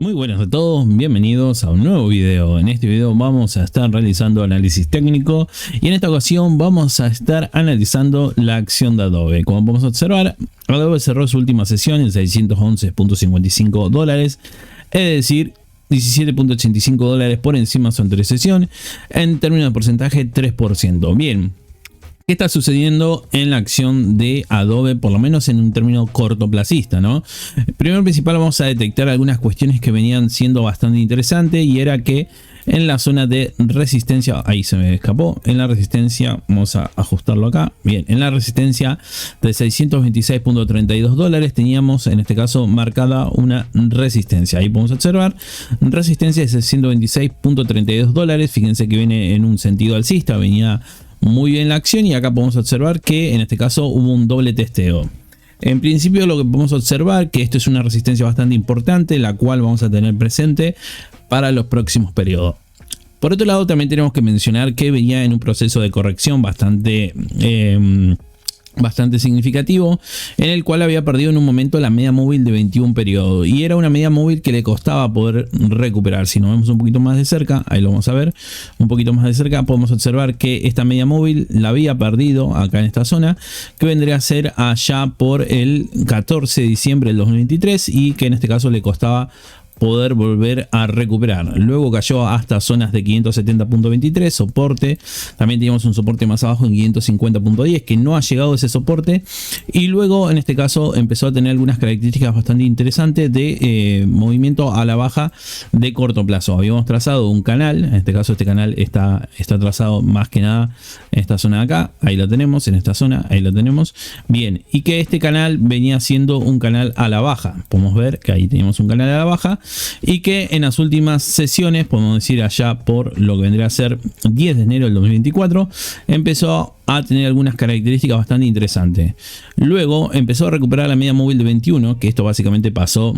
Muy buenas a todos, bienvenidos a un nuevo video. En este video vamos a estar realizando análisis técnico y en esta ocasión vamos a estar analizando la acción de Adobe. Como podemos observar, Adobe cerró su última sesión en $611.55, es decir, $17.85 por encima de su anterior sesión, en términos de porcentaje 3%. Bien, ¿qué está sucediendo en la acción de Adobe, por lo menos en un término cortoplacista, ¿no? Primero principal vamos a detectar algunas cuestiones que venían siendo bastante interesantes, y era que en la zona de resistencia, ahí se me escapó, en la resistencia, vamos a ajustarlo acá, bien, en la resistencia de $626.32 teníamos en este caso marcada una resistencia. Ahí podemos observar resistencia de $626.32, fíjense que viene en un sentido alcista, venía muy bien la acción, y acá podemos observar que en este caso hubo un doble testeo. En principio lo que podemos observar que esto es una resistencia bastante importante, la cual vamos a tener presente para los próximos periodos. Por otro lado, también tenemos que mencionar que venía en un proceso de corrección bastante significativo, en el cual había perdido en un momento la media móvil de 21 periodos, y era una media móvil que le costaba poder recuperar. Si nos vemos un poquito más de cerca, ahí lo vamos a ver un poquito más de cerca, podemos observar que esta media móvil la había perdido acá en esta zona, que vendría a ser allá por el 14 de diciembre del 2023, y que en este caso le costaba poder volver a recuperar. Luego cayó hasta zonas de 570.23, soporte. También teníamos un soporte más abajo en 550.10 que no ha llegado a ese soporte, y luego en este caso empezó a tener algunas características bastante interesantes de movimiento a la baja de corto plazo. Habíamos trazado un canal, en este caso este canal está trazado más que nada en esta zona de acá, ahí lo tenemos, en esta zona, ahí lo tenemos, bien, y que este canal venía siendo un canal a la baja. Podemos ver que ahí teníamos un canal a la baja, y que en las últimas sesiones, podemos decir allá por lo que vendría a ser 10 de enero del 2024, empezó a tener algunas características bastante interesantes. Luego empezó a recuperar la media móvil de 21, que esto básicamente pasó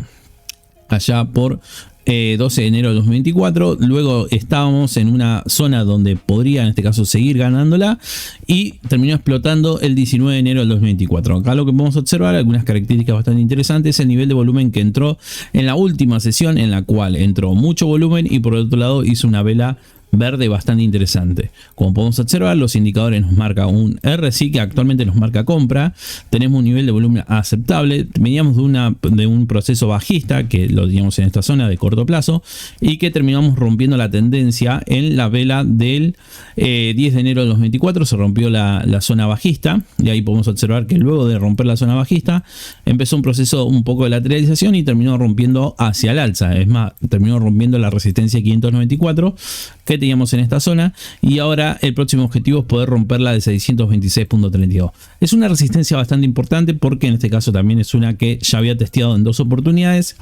allá por 12 de enero de 2024. Luego estábamos en una zona donde podría en este caso seguir ganándola, y terminó explotando el 19 de enero del 2024. Acá lo que podemos observar, algunas características bastante interesantes, el nivel de volumen que entró en la última sesión, en la cual entró mucho volumen y por otro lado hizo una vela verde bastante interesante. Como podemos observar, los indicadores nos marca un RSI que actualmente nos marca compra. Tenemos un nivel de volumen aceptable. Veníamos de un proceso bajista que lo teníamos en esta zona de corto plazo, y que terminamos rompiendo la tendencia en la vela del 10 de enero de 2024. Se rompió la zona bajista, y ahí podemos observar que luego de romper la zona bajista empezó un proceso un poco de lateralización y terminó rompiendo hacia el alza. Es más, terminó rompiendo la resistencia 594 que teníamos en esta zona, y ahora el próximo objetivo es poder romperla de 626.32. Es una resistencia bastante importante, porque en este caso también es una que ya había testeado en dos oportunidades.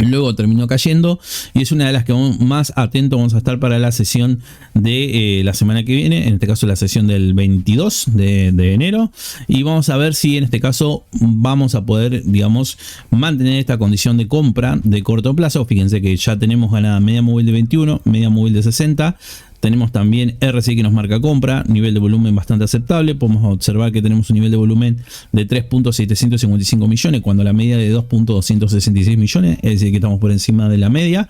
Luego terminó cayendo, y es una de las que más atentos vamos a estar para la sesión de la semana que viene, en este caso la sesión del 22 de enero, y vamos a ver si en este caso vamos a poder, digamos, mantener esta condición de compra de corto plazo. Fíjense que ya tenemos ganada media móvil de 21, media móvil de 60. Tenemos también RSI que nos marca compra, nivel de volumen bastante aceptable. Podemos observar que tenemos un nivel de volumen de 3.755 millones cuando la media de 2.266 millones, es decir que estamos por encima de la media.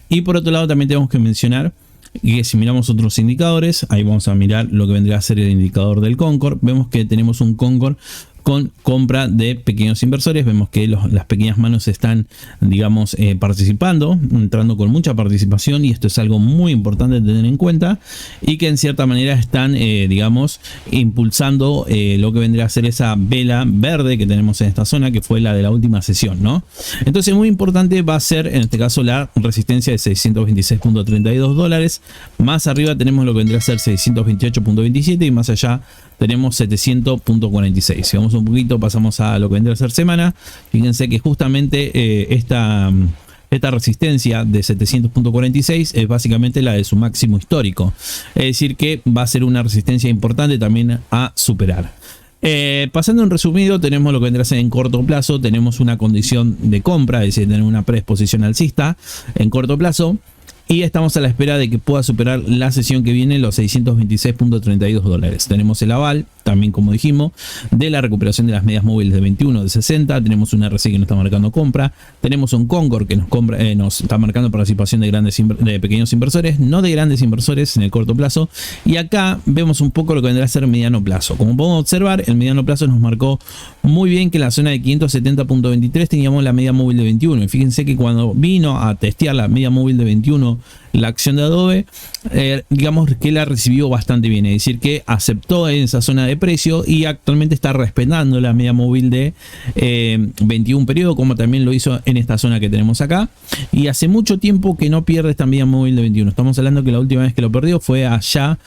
Y por otro lado también tenemos que mencionar que si miramos otros indicadores, ahí vamos a mirar lo que vendría a ser el indicador del Concord. Vemos que tenemos un Concord con compra de pequeños inversores. Vemos que las pequeñas manos están, digamos, participando, entrando con mucha participación, y esto es algo muy importante de tener en cuenta, y que en cierta manera están, digamos, impulsando lo que vendría a ser esa vela verde que tenemos en esta zona, que fue la de la última sesión, ¿no? Entonces muy importante va a ser en este caso la resistencia de $626.32. Más arriba tenemos lo que vendría a ser 628.27, y más allá tenemos 700.46. Si vamos un poquito, pasamos a lo que vendría a ser semana. Fíjense que justamente esta resistencia de 700.46 es básicamente la de su máximo histórico. Es decir que va a ser una resistencia importante también a superar. Pasando en resumido, tenemos lo que vendrá a ser en corto plazo. Tenemos una condición de compra, es decir, tener una predisposición alcista en corto plazo. y estamos a la espera de que pueda superar la sesión que viene los $626.32. Tenemos el aval también como dijimos, de la recuperación de las medias móviles de 21, de 60. Tenemos un RSI que nos está marcando compra. Tenemos un Concord que nos está marcando participación de pequeños inversores, no de grandes inversores en el corto plazo. Y acá vemos un poco lo que vendrá a ser mediano plazo. Como podemos observar, el mediano plazo nos marcó muy bien que en la zona de 570.23 teníamos la media móvil de 21. Y fíjense que cuando vino a testear la media móvil de 21, la acción de Adobe, digamos que la recibió bastante bien, es decir que aceptó en esa zona de precio y actualmente está respetando la media móvil de 21 periodo, como también lo hizo en esta zona que tenemos acá, y hace mucho tiempo que no pierde esta media móvil de 21. Estamos hablando que la última vez que lo perdió fue allá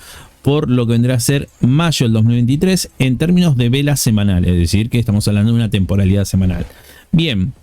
por lo que vendrá a ser mayo del 2023 en términos de velas semanales, es decir que estamos hablando de una temporalidad semanal. Bien,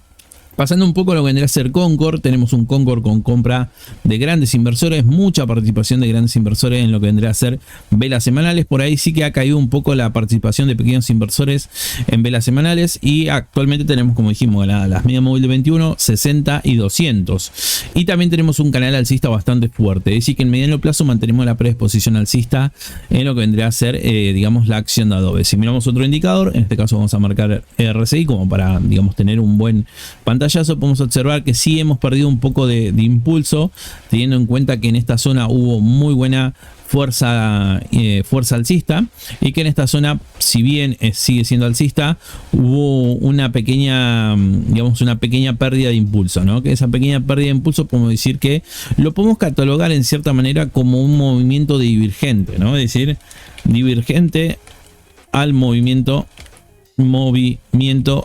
pasando un poco a lo que vendría a ser Concord, tenemos un Concord con compra de grandes inversores, mucha participación de grandes inversores en lo que vendría a ser velas semanales. Por ahí sí que ha caído un poco la participación de pequeños inversores en velas semanales y actualmente tenemos, como dijimos, las media móvil de 21, 60 y 200. Y también tenemos un canal alcista bastante fuerte, es decir que en mediano plazo mantenemos la predisposición alcista en lo que vendría a ser, digamos, la acción de Adobe. Si miramos otro indicador, en este caso vamos a marcar RSI como para, digamos, tener un buen pantalla. Podemos observar que sí hemos perdido un poco de impulso, teniendo en cuenta que en esta zona hubo muy buena fuerza alcista y que en esta zona, si bien sigue siendo alcista, hubo una pequeña, digamos, una pequeña pérdida de impulso, ¿no? Que esa pequeña pérdida de impulso podemos decir que lo podemos catalogar en cierta manera como un movimiento divergente, ¿no? Es decir, divergente al movimiento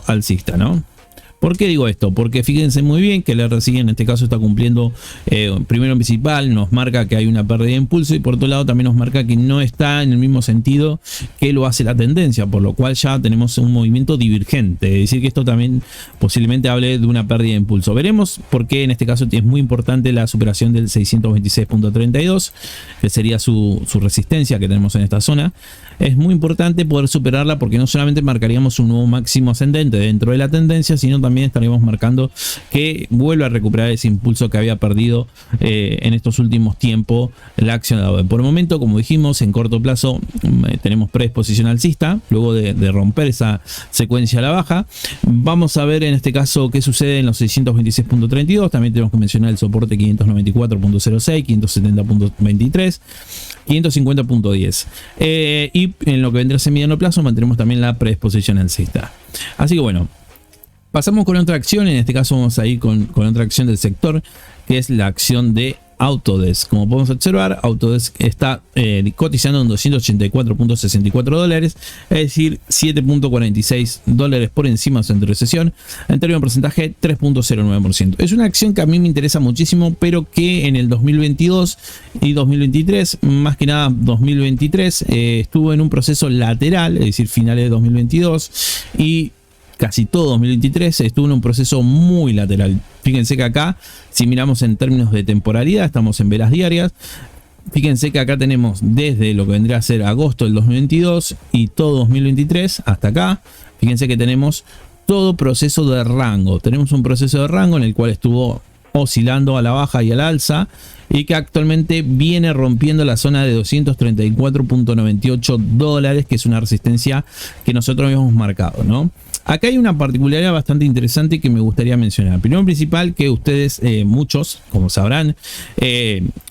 alcista, ¿no? ¿Por qué digo esto? Porque fíjense muy bien que el RSI en este caso está cumpliendo, primero en principal nos marca que hay una pérdida de impulso y por otro lado también nos marca que no está en el mismo sentido que lo hace la tendencia, por lo cual ya tenemos un movimiento divergente, es decir que esto también posiblemente hable de una pérdida de impulso. Veremos por qué en este caso es muy importante la superación del 626.32, que sería su resistencia que tenemos en esta zona. Es muy importante poder superarla porque no solamente marcaríamos un nuevo máximo ascendente dentro de la tendencia, sino también estaríamos marcando que vuelve a recuperar ese impulso que había perdido en estos últimos tiempos la acción de Adobe. Por el momento, como dijimos, en corto plazo tenemos predisposición alcista, luego de romper esa secuencia a la baja. Vamos a ver en este caso qué sucede en los 626.32, también tenemos que mencionar el soporte 594.06, 570.23, 550.10 y en lo que vendrá a ser mediano plazo mantenemos también la predisposición alcista. Así que bueno, pasamos con otra acción. En este caso vamos a ir con otra acción del sector, que es la acción de Autodesk. Como podemos observar, Autodesk está cotizando en $284.64, es decir, $7.46 por encima de su centro de sesión, en términos de porcentaje 3.09%. Es una acción que a mí me interesa muchísimo, pero que en el 2022 y 2023, más que nada 2023, estuvo en un proceso lateral, es decir, finales de 2022 y casi todo 2023 estuvo en un proceso muy lateral. Fíjense que acá, si miramos en términos de temporalidad, estamos en velas diarias. Fíjense que acá tenemos desde lo que vendría a ser agosto del 2022 y todo 2023 hasta acá. Fíjense que tenemos todo proceso de rango. Tenemos un proceso de rango en el cual estuvo oscilando a la baja y a la alza y que actualmente viene rompiendo la zona de $234.98, que es una resistencia que nosotros habíamos marcado, ¿no? Acá hay una particularidad bastante interesante que me gustaría mencionar. Primero principal, que ustedes, muchos, como sabrán,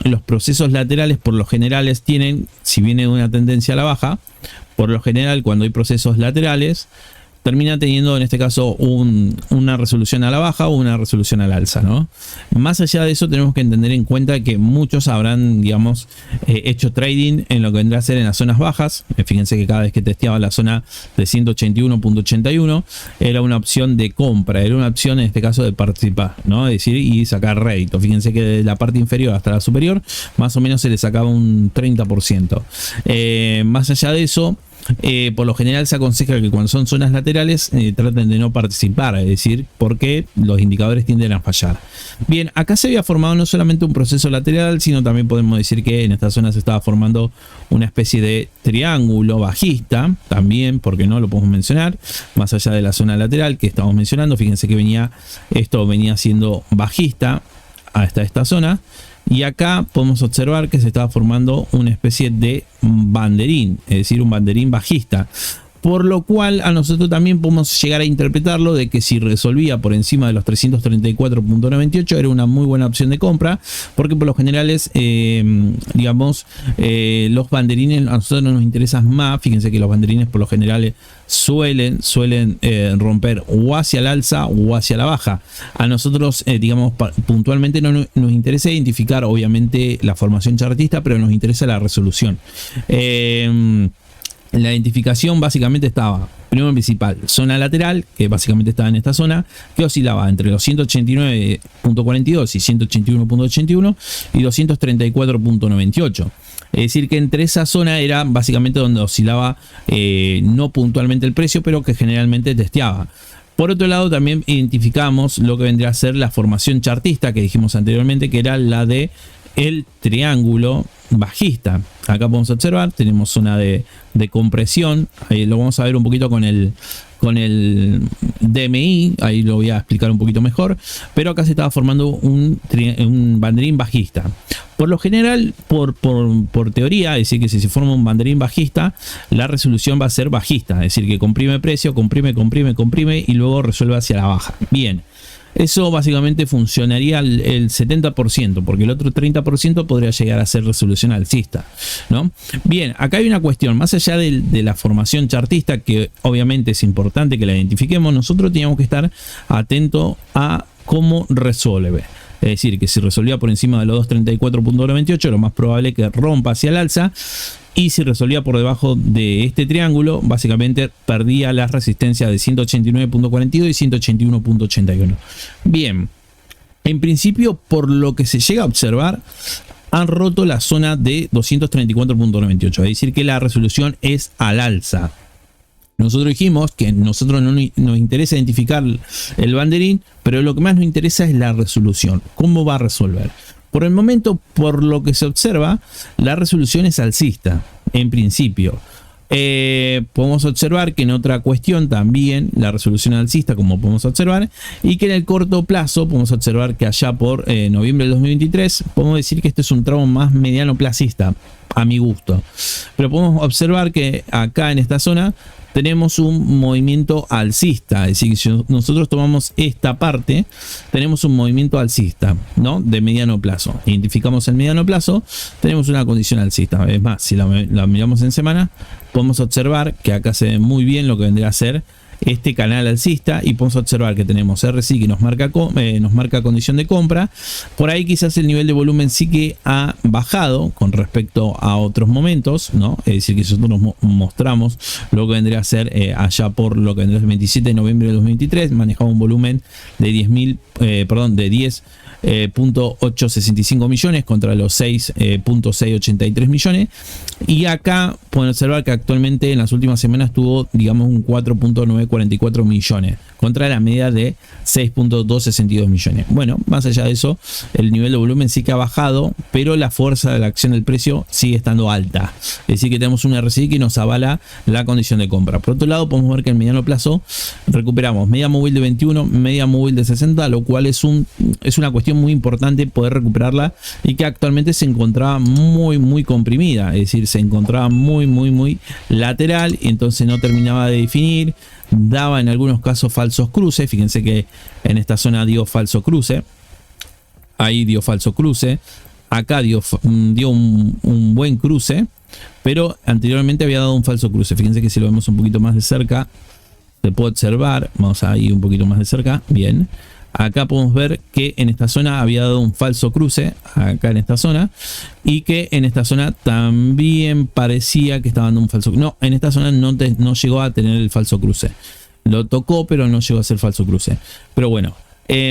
los procesos laterales por lo generales tienen, si viene una tendencia a la baja, por lo general cuando hay procesos laterales, termina teniendo en este caso una resolución a la baja o una resolución al alza, ¿no? Más allá de eso tenemos que entender en cuenta que muchos habrán, digamos, hecho trading en lo que vendrá a ser en las zonas bajas. Fíjense que cada vez que testeaba la zona de 181.81 era una opción de compra, era una opción en este caso de participar, ¿no? Es decir, y sacar rédito. Fíjense que de la parte inferior hasta la superior más o menos se le sacaba un 30%. Más allá de eso, por lo general se aconseja que cuando son zonas laterales traten de no participar, es decir, porque los indicadores tienden a fallar. Bien, acá se había formado no solamente un proceso lateral, sino también podemos decir que en esta zona se estaba formando una especie de triángulo bajista, también, porque no lo podemos mencionar, más allá de la zona lateral que estamos mencionando. Fíjense que esto venía siendo bajista hasta esta zona. y acá podemos observar que se estaba formando una especie de banderín, es decir, un banderín bajista. Por lo cual a nosotros también podemos llegar a interpretarlo de que si resolvía por encima de los 334.98 era una muy buena opción de compra, porque por lo general digamos, los banderines a nosotros no nos interesan más. Fíjense que los banderines por lo general suelen romper o hacia el alza o hacia la baja. A nosotros, digamos, puntualmente no nos interesa identificar obviamente la formación chartista, pero nos interesa la resolución. La identificación básicamente estaba, primero principal, zona lateral, que básicamente estaba en esta zona, que oscilaba entre los 189.42 y 181.81 y 234.98. Es decir, que entre esa zona era básicamente donde oscilaba no puntualmente el precio, pero que generalmente testeaba. Por otro lado, también identificamos lo que vendría a ser la formación chartista que dijimos anteriormente, que era la de el triángulo bajista. Acá podemos observar, tenemos zona de compresión, ahí lo vamos a ver un poquito con el DMI, ahí lo voy a explicar un poquito mejor, pero acá se estaba formando un banderín bajista. Por lo general, por teoría, es decir, que si se forma un banderín bajista, la resolución va a ser bajista, es decir, que comprime precio, comprime y luego resuelve hacia la baja. Bien. Eso básicamente funcionaría el 70%, porque el otro 30% podría llegar a ser resolución alcista, ¿no? Bien, acá hay una cuestión, más allá de la formación chartista, que obviamente es importante que la identifiquemos, nosotros teníamos que estar atentos a cómo resuelve. Es decir, que si resolvía por encima de los 234.98, lo más probable es que rompa hacia el alza. Y si resolvía por debajo de este triángulo, básicamente perdía las resistencias de 189.42 y 181.81. Bien, en principio, por lo que se llega a observar, han roto la zona de 234.98. Es decir, que la resolución es al alza. Nosotros dijimos que nosotros no nos interesa identificar el banderín, pero lo que más nos interesa es la resolución. ¿Cómo va a resolver? Por el momento, por lo que se observa, la resolución es alcista, en principio. Podemos observar que en otra cuestión también la resolución alcista, como podemos observar, y que en el corto plazo podemos observar que allá por noviembre del 2023, podemos decir que este es un tramo más mediano placista, a mi gusto. Pero podemos observar que acá en esta zona tenemos un movimiento alcista, es decir, si nosotros tomamos esta parte, tenemos un movimiento alcista, ¿no? De mediano plazo. Identificamos el mediano plazo, tenemos una condición alcista. Es más, si la miramos en semana, podemos observar que acá se ve muy bien lo que vendría a ser este canal alcista, y podemos observar que tenemos RSI que nos marca condición de compra. Por ahí quizás el nivel de volumen sí que ha bajado con respecto a otros momentos, ¿no? Es decir, que nosotros mostramos lo que vendría a ser allá por lo que vendría a ser el 27 de noviembre de 2023, manejaba un volumen de 10.865 millones contra los 6.683 millones, y acá pueden observar que actualmente en las últimas semanas tuvo, digamos, un 4.944 millones contra la media de 6.262 millones. Bueno, más allá de eso, el nivel de volumen sí que ha bajado, pero la fuerza de la acción del precio sigue estando alta, es decir, que tenemos un RSI que nos avala la condición de compra. Por otro lado, podemos ver que en mediano plazo recuperamos media móvil de 21, media móvil de 60, lo cual es una cuestión muy importante poder recuperarla, y que actualmente se encontraba muy comprimida, es decir, se encontraba muy lateral, y entonces no terminaba de definir, daba en algunos casos falsos cruces. Fíjense que en esta zona dio falso cruce, ahí dio falso cruce, acá dio un buen cruce, pero anteriormente había dado un falso cruce. Fíjense que si lo vemos un poquito más de cerca, se puede observar, vamos a ir un poquito más de cerca, bien. Acá podemos ver que en esta zona había dado un falso cruce, acá en esta zona, y que en esta zona también parecía que estaba dando un falso cruce. No, en esta zona no llegó a tener el falso cruce. Lo tocó, pero no llegó a ser falso cruce. Pero bueno,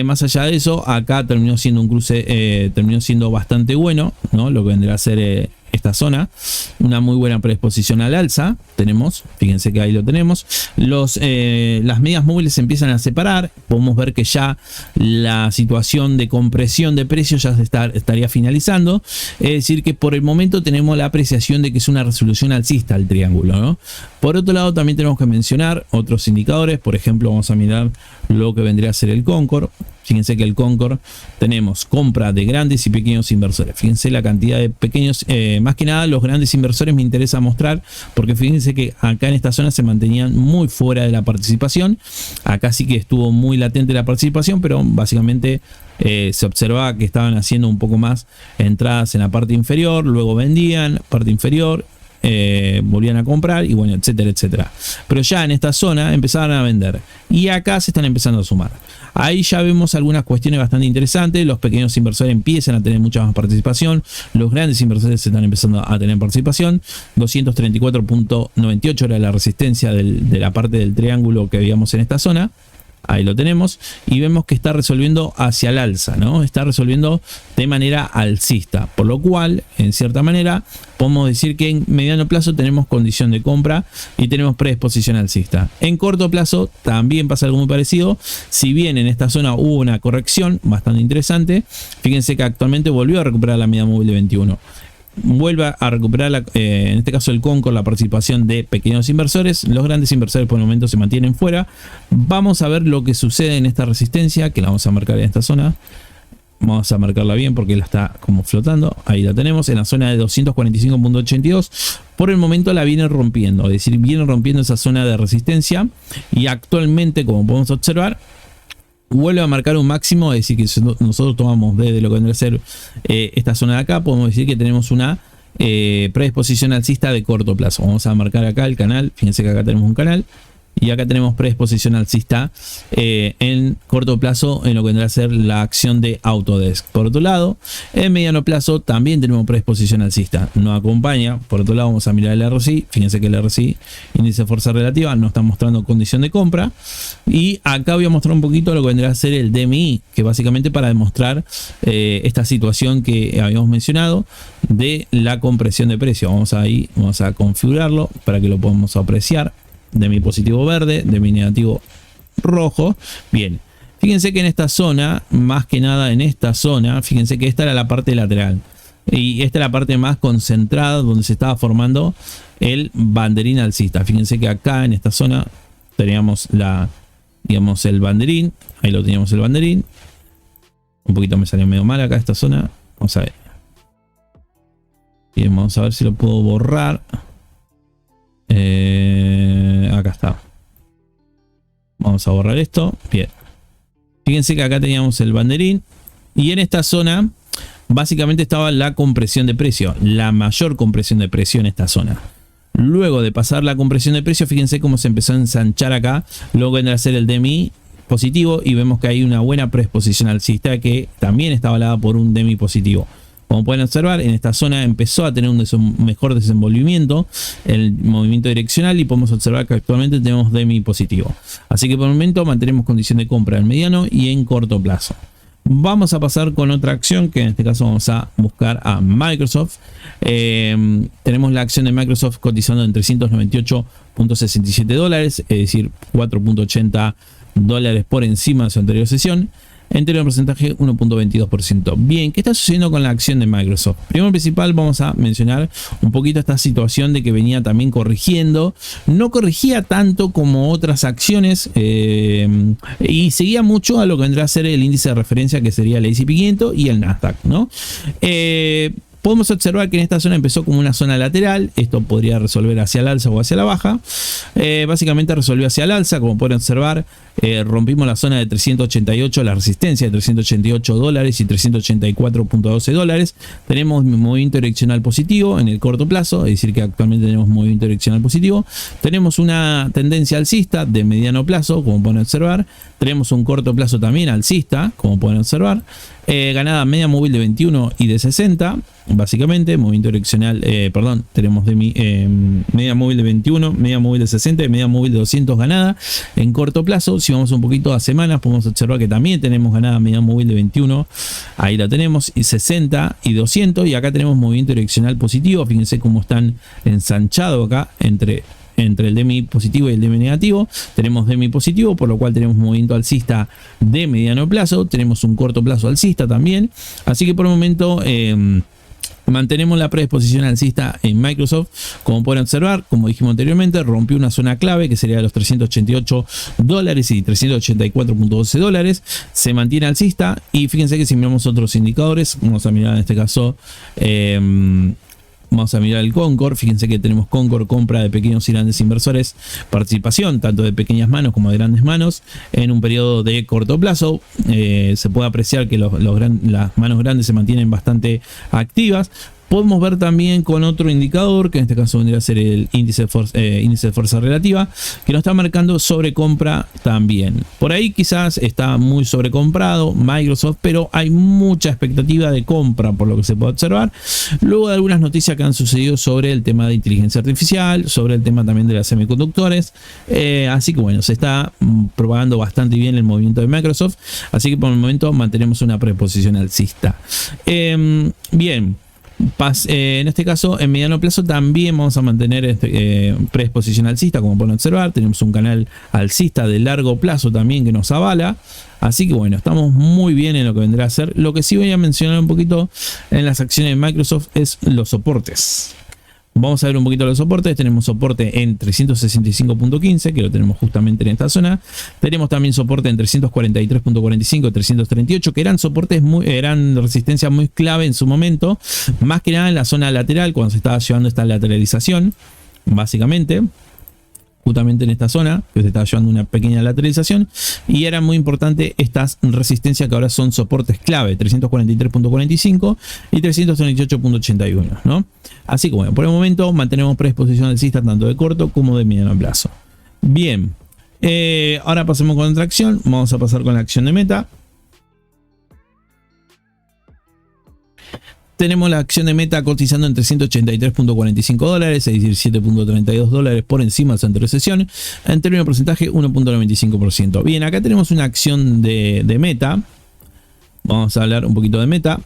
más allá de eso, acá terminó siendo un cruce, terminó siendo bastante bueno, ¿no? Lo que vendrá a ser esta zona, una muy buena predisposición al alza tenemos, fíjense que ahí lo tenemos. Las medias móviles se empiezan a separar, podemos ver que ya la situación de compresión de precios ya estaría finalizando, es decir que por el momento tenemos la apreciación de que es una resolución alcista el triángulo, ¿no? Por otro lado también tenemos que mencionar otros indicadores, por ejemplo vamos a mirar lo que vendría a ser el Concord. Fíjense que el Concord tenemos compra de grandes y pequeños inversores. Fíjense la cantidad de pequeños, más que nada los grandes inversores me interesa mostrar, porque fíjense que acá en esta zona se mantenían muy fuera de la participación. Acá sí que estuvo muy latente la participación, pero básicamente se observaba que estaban haciendo un poco más entradas en la parte inferior, luego vendían, parte inferior, volvían a comprar y bueno, etcétera, etcétera. Pero ya en esta zona empezaban a vender y acá se están empezando a sumar. Ahí ya vemos algunas cuestiones bastante interesantes. Los pequeños inversores empiezan a tener mucha más participación, los grandes inversores están empezando a tener participación. 234.98 era la resistencia de la parte del triángulo que veíamos en esta zona. Ahí lo tenemos y vemos que está resolviendo hacia el alza, ¿no? Está resolviendo de manera alcista, por lo cual, en cierta manera, podemos decir que en mediano plazo tenemos condición de compra y tenemos predisposición alcista. En corto plazo también pasa algo muy parecido. Si bien en esta zona hubo una corrección bastante interesante, fíjense que actualmente volvió a recuperar la media móvil de 21. Vuelve a recuperar en este caso el Concord, la participación de pequeños inversores. Los grandes inversores por el momento se mantienen fuera. Vamos a ver lo que sucede en esta resistencia, que la vamos a marcar en esta zona. Vamos a marcarla bien porque la está como flotando. Ahí la tenemos en la zona de 245.82. Por el momento la viene rompiendo, es decir, viene rompiendo esa zona de resistencia y actualmente, como podemos observar, vuelve a marcar un máximo. Es decir, que nosotros tomamos desde lo que vendría a ser esta zona de acá, podemos decir que tenemos una predisposición alcista de corto plazo. Vamos a marcar acá el canal. Fíjense que acá tenemos un canal y acá tenemos predisposición alcista en corto plazo en lo que vendrá a ser la acción de Autodesk. Por otro lado, en mediano plazo también tenemos predisposición alcista, no acompaña. Por otro lado, vamos a mirar el RSI. Fíjense que el RSI, índice de fuerza relativa, no está mostrando condición de compra. Y acá voy a mostrar un poquito lo que vendrá a ser el DMI, que básicamente para demostrar esta situación que habíamos mencionado de la compresión de precio. Vamos a configurarlo para que lo podamos apreciar. De mi positivo verde, de mi negativo rojo. Bien, fíjense que en esta zona, más que nada en esta zona, fíjense que esta era la parte lateral y esta es la parte más concentrada donde se estaba formando el banderín alcista. Fíjense que acá en esta zona teníamos digamos el banderín, ahí lo teníamos el banderín. Un poquito me salió medio mal acá esta zona. Vamos a ver. Bien, vamos a ver si lo puedo borrar. Acá está. Vamos a borrar esto. Bien. Fíjense que acá teníamos el banderín y en esta zona básicamente estaba la compresión de precio, la mayor compresión de precio en esta zona. Luego de pasar la compresión de precio, fíjense cómo se empezó a ensanchar acá. Luego vendrá a ser el DMI positivo y vemos que hay una buena predisposición alcista que también está avalada por un DMI positivo. Como pueden observar, en esta zona empezó a tener un mejor desenvolvimiento, el movimiento direccional, y podemos observar que actualmente tenemos DMI positivo. Así que por el momento mantenemos condición de compra en mediano y en corto plazo. Vamos a pasar con otra acción, que en este caso vamos a buscar a Microsoft. Tenemos la acción de Microsoft cotizando en $398.67, es decir, 4.80 dólares por encima de su anterior sesión. Anterior porcentaje 1.22%. Bien, ¿qué está sucediendo con la acción de Microsoft? Primero principal, vamos a mencionar un poquito esta situación de que venía también corrigiendo. No corrigía tanto como otras acciones y seguía mucho a lo que vendrá a ser el índice de referencia, que sería el S&P 500 y el Nasdaq, ¿no? Podemos observar que en esta zona empezó como una zona lateral. Esto podría resolver hacia el alza o hacia la baja. Básicamente resolvió hacia el alza. Como pueden observar, rompimos la zona de 388, la resistencia de 388 dólares y 384.12 dólares. Tenemos movimiento direccional positivo en el corto plazo, es decir que actualmente tenemos movimiento direccional positivo. Tenemos una tendencia alcista de mediano plazo, como pueden observar. Tenemos un corto plazo también alcista, como pueden observar. Ganada media móvil de 21 y de 60, básicamente, movimiento direccional, tenemos de media móvil de 21, media móvil de 60 y media móvil de 200 ganada en corto plazo. Si vamos un poquito a semanas, podemos observar que también tenemos ganada media móvil de 21, ahí la tenemos, y 60 y 200, y acá tenemos movimiento direccional positivo. Fíjense cómo están ensanchados acá entre el DMI positivo y el DMI negativo. Tenemos DMI positivo, por lo cual tenemos movimiento alcista de mediano plazo. Tenemos un corto plazo alcista también. Así que por el momento Mantenemos la predisposición alcista en Microsoft. Como pueden observar, como dijimos anteriormente, rompió una zona clave que sería de los $388 y $384.12. Se mantiene alcista y fíjense que si miramos otros indicadores, vamos a mirar en este caso, vamos a mirar el Concord. Fíjense que tenemos Concord, compra de pequeños y grandes inversores, participación tanto de pequeñas manos como de grandes manos en un periodo de corto plazo. Se puede apreciar que las manos grandes se mantienen bastante activas. Podemos ver también con otro indicador, que en este caso vendría a ser el índice de fuerza relativa, que nos está marcando sobrecompra también. Por ahí quizás está muy sobrecomprado Microsoft, pero hay mucha expectativa de compra por lo que se puede observar. Luego de algunas noticias que han sucedido sobre el tema de inteligencia artificial, sobre el tema también de las semiconductores. Así que bueno, se está propagando bastante bien el movimiento de Microsoft. Así que por el momento mantenemos una preposición alcista. Bien. En este caso, en mediano plazo también vamos a mantener predisposición alcista, como pueden observar. Tenemos un canal alcista de largo plazo también que nos avala. Así que bueno, estamos muy bien en lo que vendrá a ser. Lo que sí voy a mencionar un poquito en las acciones de Microsoft es los soportes. Vamos a ver un poquito los soportes. Tenemos soporte en 365.15, que lo tenemos justamente en esta zona. Tenemos también soporte en 343.45, 338, que eran soportes eran resistencias muy clave en su momento. Más que nada en la zona lateral, cuando se estaba llevando esta lateralización, básicamente. Justamente en esta zona, que se estaba llevando una pequeña lateralización, y era muy importante estas resistencias que ahora son soportes clave, 343.45 y 338.81, ¿no? Así que bueno, por el momento mantenemos predisposición alcista tanto de corto como de mediano plazo. Bien, ahora pasemos con otra acción. Vamos a pasar con la acción de Meta. Tenemos la acción de Meta cotizando en $383.45, es decir, $7.32 por encima de su anterior sesión. En términos de porcentaje, 1.95%. Bien, acá tenemos una acción de Meta. Vamos a hablar un poquito de Meta.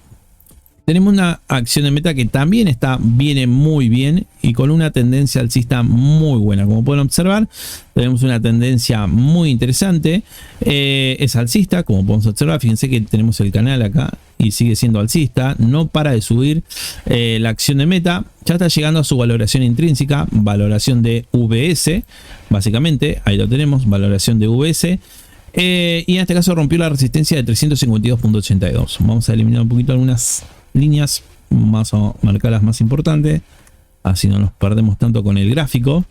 Tenemos una acción de Meta que también viene muy bien y con una tendencia alcista muy buena. Como pueden observar, tenemos una tendencia muy interesante. Es alcista, como podemos observar. Fíjense que tenemos el canal acá y sigue siendo alcista. No para de subir la acción de Meta. Ya está llegando a su valoración intrínseca, valoración de VS. Básicamente, ahí lo tenemos, valoración de VS. Y en este caso rompió la resistencia de 352.82. Vamos a eliminar un poquito algunas líneas, vamos a marcar las más importantes, así no nos perdemos tanto con el gráfico.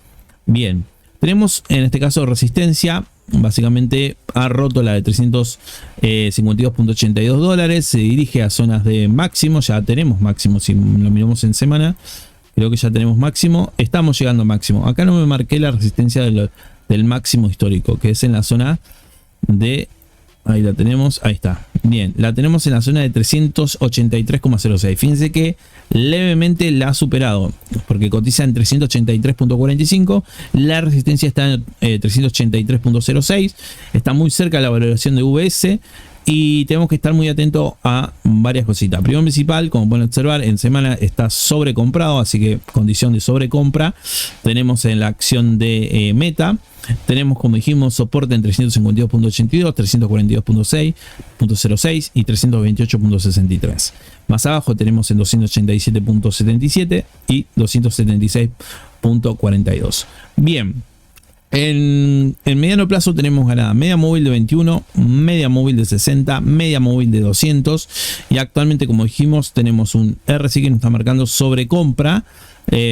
Bien, tenemos en este caso resistencia, básicamente ha roto la de 352.82 dólares, se dirige a zonas de máximo, ya tenemos máximo, si lo miramos en semana, creo que ya tenemos máximo, estamos llegando a máximo. Acá no me marqué la resistencia del máximo histórico, que es en la zona de... Ahí la tenemos, ahí está. Bien, la tenemos en la zona de 383,06. Fíjense que levemente la ha superado, porque cotiza en 383.45. La resistencia está en 383.06. Está muy cerca de la valoración de VS. Y tenemos que estar muy atentos a varias cositas. Primero principal, como pueden observar, en semana está sobrecomprado, así que condición de sobrecompra. Tenemos en la acción de Meta. Tenemos, como dijimos, soporte en 352.82, 342.06 y 328.63. Más abajo tenemos en 287.77 y 276.42. Bien. En mediano plazo tenemos ganada media móvil de 21, media móvil de 60, media móvil de 200 y actualmente, como dijimos, tenemos un RSI que nos está marcando sobrecompra.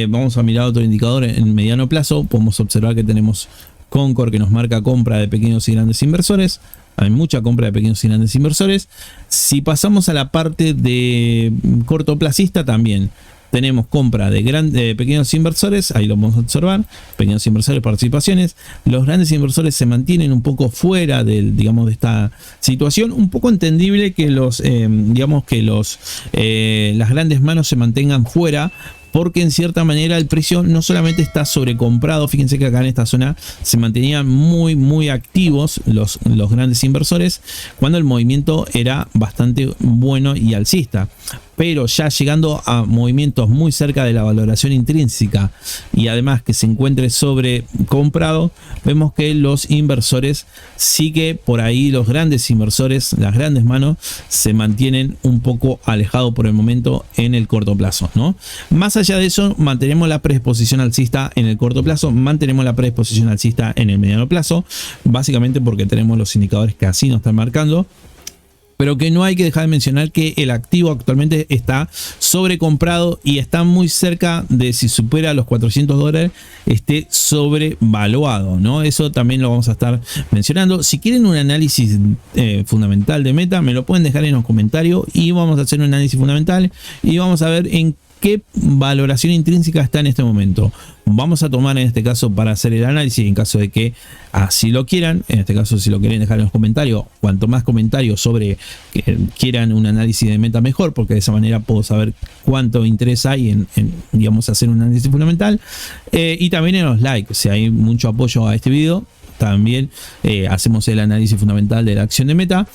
Vamos a mirar otro indicador en mediano plazo. Podemos observar que tenemos Concord que nos marca compra de pequeños y grandes inversores. Hay mucha compra de pequeños y grandes inversores. Si pasamos a la parte de cortoplacista también tenemos compra de pequeños inversores, ahí lo vamos a observar, pequeños inversores, participaciones. Los grandes inversores se mantienen un poco fuera de esta situación. Un poco entendible que las grandes manos se mantengan fuera, porque en cierta manera el precio no solamente está sobrecomprado. Fíjense que acá en esta zona se mantenían muy activos los grandes inversores cuando el movimiento era bastante bueno y alcista. pero ya llegando a movimientos muy cerca de la valoración intrínseca y además que se encuentre sobrecomprado, vemos que los inversores sí que por ahí los grandes inversores, las grandes manos, se mantienen un poco alejados por el momento en el corto plazo, ¿no? Más allá de eso, mantenemos la predisposición alcista en el corto plazo, mantenemos la predisposición alcista en el mediano plazo, básicamente porque tenemos los indicadores que así nos están marcando. Pero que no hay que dejar de mencionar que el activo actualmente está sobrecomprado y está muy cerca de, si supera los $400, esté sobrevaluado, ¿no? Eso también lo vamos a estar mencionando. Si quieren un análisis fundamental de Meta, me lo pueden dejar en los comentarios y vamos a hacer un análisis fundamental y vamos a ver en qué valoración intrínseca está en este momento. Vamos a tomar en este caso para hacer el análisis, en caso de que así lo quieran, en este caso si lo quieren dejar en los comentarios, cuanto más comentarios sobre que quieran un análisis de Meta mejor, porque de esa manera puedo saber cuánto interés hay en digamos, hacer un análisis fundamental, y también en los likes, si hay mucho apoyo a este video. También hacemos el análisis fundamental de la acción de Meta,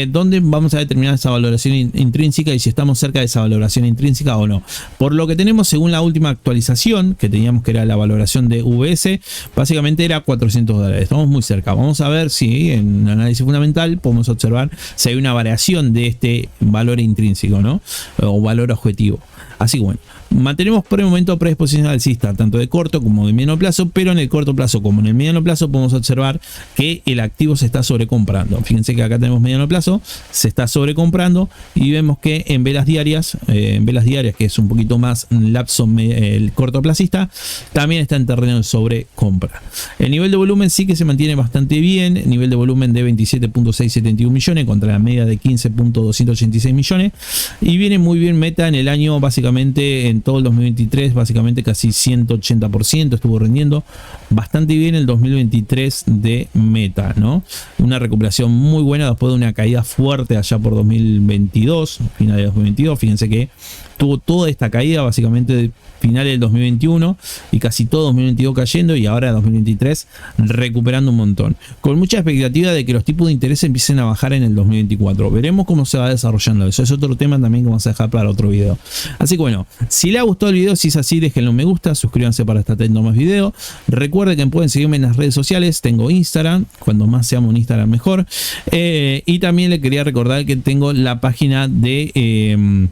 donde vamos a determinar esa valoración intrínseca y si estamos cerca de esa valoración intrínseca o no. Por lo que tenemos, según la última actualización que teníamos, que era la valoración de VS, básicamente era $400. Estamos muy cerca. Vamos a ver si en análisis fundamental podemos observar si hay una variación de este valor intrínseco, ¿no? O valor objetivo. Así que bueno, mantenemos por el momento predisposición alcista tanto de corto como de mediano plazo, pero en el corto plazo como en el mediano plazo podemos observar que el activo se está sobrecomprando. Fíjense que acá tenemos mediano plazo, se está sobrecomprando y vemos que en velas diarias, que es un poquito más lapso el cortoplacista, también está en terreno de sobrecompra. El nivel de volumen sí que se mantiene bastante bien, nivel de volumen de 27.671 millones contra la media de 15.286 millones, y viene muy bien Meta en el año, básicamente en todo el 2023, básicamente casi 180% estuvo rindiendo bastante bien el 2023 de Meta, ¿no? Una recuperación muy buena después de una caída fuerte allá por 2022, final de 2022. Fíjense que tuvo toda esta caída básicamente de finales del 2021 y casi todo 2022 cayendo, y ahora 2023 recuperando un montón, con mucha expectativa de que los tipos de interés empiecen a bajar en el 2024. Veremos cómo se va desarrollando eso, es otro tema también que vamos a dejar para otro video. Así que bueno, si les ha gustado el video, si es así, déjenle un me gusta, suscríbanse para estar atentos a más videos. Recuerden que pueden seguirme en las redes sociales, tengo Instagram, cuando más seamos un Instagram mejor, y también les quería recordar que tengo la página de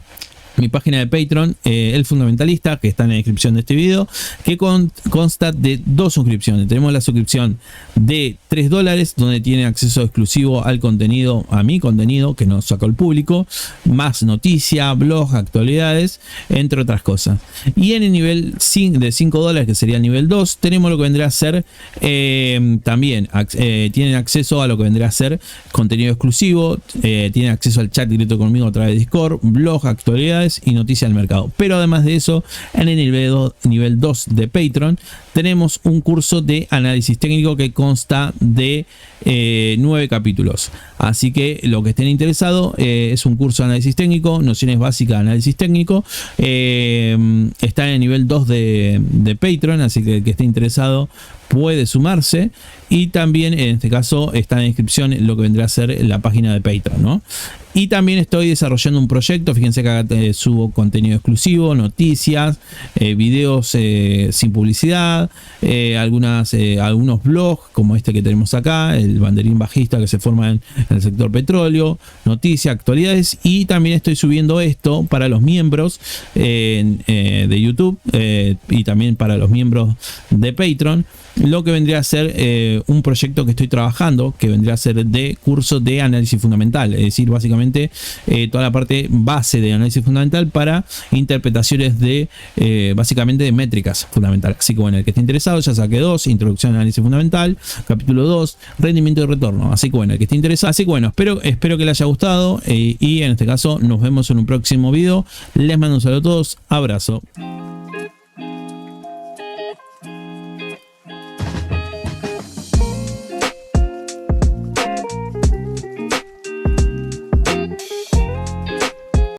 mi página de Patreon, El Fundamentalista, que está en la descripción de este video, que consta de dos suscripciones. Tenemos la suscripción de $3, donde tiene acceso exclusivo al contenido, a mi contenido que nos saca el público, más noticias, blogs, actualidades, entre otras cosas. Y en el nivel de $5, que sería el nivel 2, tenemos lo que vendrá a ser también tienen acceso a lo que vendrá a ser contenido exclusivo, tienen acceso al chat directo conmigo a través de Discord, blog, actualidades y noticias del mercado. Pero además de eso, en el nivel 2 de Patreon tenemos un curso de análisis técnico que consta de 9 capítulos. Así que lo que estén interesados, es un curso de análisis técnico, nociones básicas de análisis técnico. Está en el nivel 2 de Patreon, así que el que esté interesado puede sumarse, y también en este caso está en la descripción lo que vendrá a ser la página de Patreon, ¿no? Y también estoy desarrollando un proyecto, fíjense que acá subo contenido exclusivo, noticias, videos sin publicidad, algunos blogs como este que tenemos acá, el banderín bajista que se forma en el sector petróleo, noticias, actualidades, y también estoy subiendo esto para los miembros de YouTube, y también para los miembros de Patreon, lo que vendría a ser un proyecto que estoy trabajando, que vendría a ser de curso de análisis fundamental, es decir, básicamente toda la parte base de análisis fundamental para interpretaciones de básicamente de métricas fundamentales. Así que bueno, el que esté interesado, ya saqué 2, introducción a análisis fundamental, capítulo 2, rendimiento y retorno. Así que bueno, el que esté interesado, así que bueno, espero que les haya gustado, y en este caso nos vemos en un próximo video. Les mando un saludo a todos, abrazo.